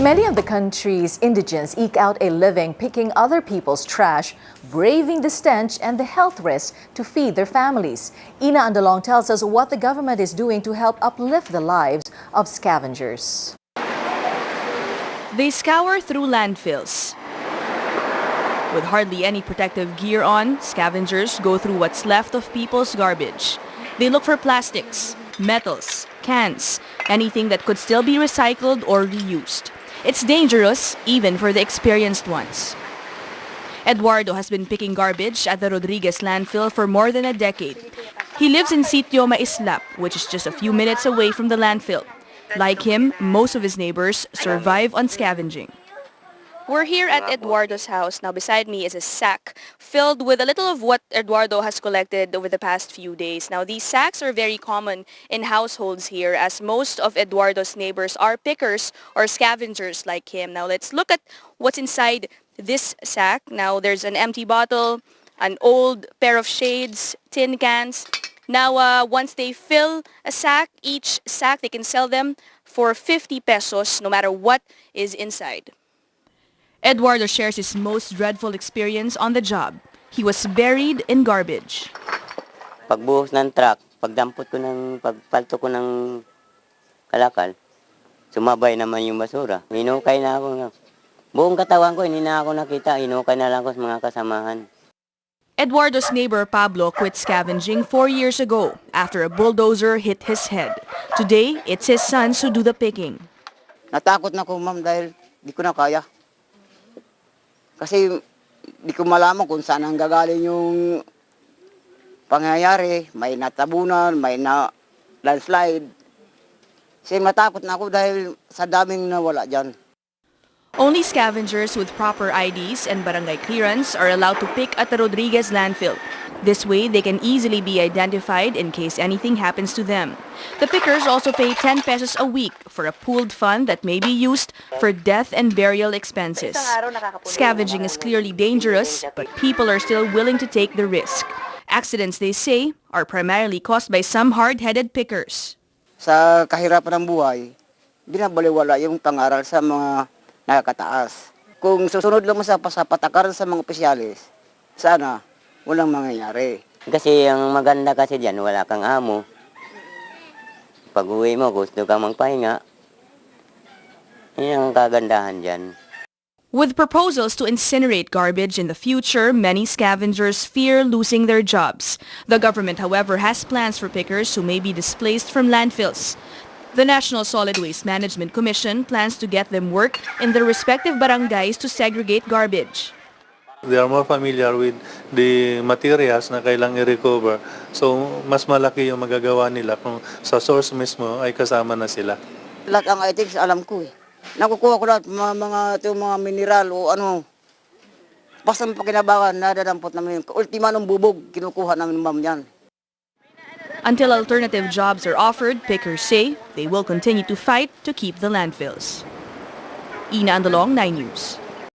Many of the country's indigents eke out a living picking other people's trash, braving the stench and the health risks to feed their families. Ina Andalong tells us what the government is doing to help uplift the lives of scavengers. They scour through landfills. With hardly any protective gear on, scavengers go through what's left of people's garbage. They look for plastics, metals, cans, anything that could still be recycled or reused. It's dangerous even for the experienced ones. Eduardo has been picking garbage at the Rodriguez landfill for more than a decade. He lives in Sitio Maislap, which is just a few minutes away from the landfill. Like him, most of his neighbors survive on scavenging. We're here at Eduardo's house. Now beside me is a sack filled with a little of what Eduardo has collected over the past few days. Now these sacks are very common in households here as most of Eduardo's neighbors are pickers or scavengers like him. Now let's look at what's inside this sack. Now there's an empty bottle, an old pair of shades, tin cans. Now once they fill a sack, each sack they can sell them for 50 pesos no matter what is inside. Eduardo shares his most dreadful experience on the job. He was buried in garbage. Pagbuhos ng truck, pagpalto ko ng kalakal, sumabay naman yung basura. Hinukay na ako. Buong katawan ko, hindi na ako nakita. Hinukay na lang ako sa mga kasamahan. Eduardo's neighbor Pablo quit scavenging 4 years ago after a bulldozer hit his head. Today, it's his sons who do the picking. Natakot na ako, ma'am, dahil di ko na kaya. Kasi di ko malaman kung saan ang gagaling yung pangyayari. May natabunan, may na landslide. Kasi matakot na ako dahil sa daming nawala dyan. Only scavengers with proper IDs and barangay clearance are allowed to pick at the Rodriguez landfill. This way, they can easily be identified in case anything happens to them. The pickers also pay 10 pesos a week for a pooled fund that may be used for death and burial expenses. Scavenging is clearly dangerous, but people are still willing to take the risk. Accidents, they say, are primarily caused by some hard-headed pickers. Sa kahirapan ng buhay, binabaliwala yung pangaral sa mga nakakataas. Kung susunod lang mo sa patakaran sa mga opisyalis, sana walang mangyayari. Kasi ang maganda kasi diyan, wala kang amo. Pag uwi mo, gusto kang magpahinga. Yan ang kagandahan diyan. With proposals to incinerate garbage in the future, many scavengers fear losing their jobs. The government, however, has plans for pickers who may be displaced from landfills. The National Solid Waste Management Commission plans to get them work in their respective barangays to segregate garbage. They are more familiar with the materials na kailangang i-recover. So, mas malaki yung magagawa nila kung sa source mismo ay kasama na sila. Lahat ang items alam ko eh. Nakukuha ko lahat mga mineral o ano. Basta pakinabangan, nadadampot namin. Ultima ng bubog, kinukuha namin ma'am yan. Until alternative jobs are offered, pickers say they will continue to fight to keep the landfills. Ina Andalong, 9 News.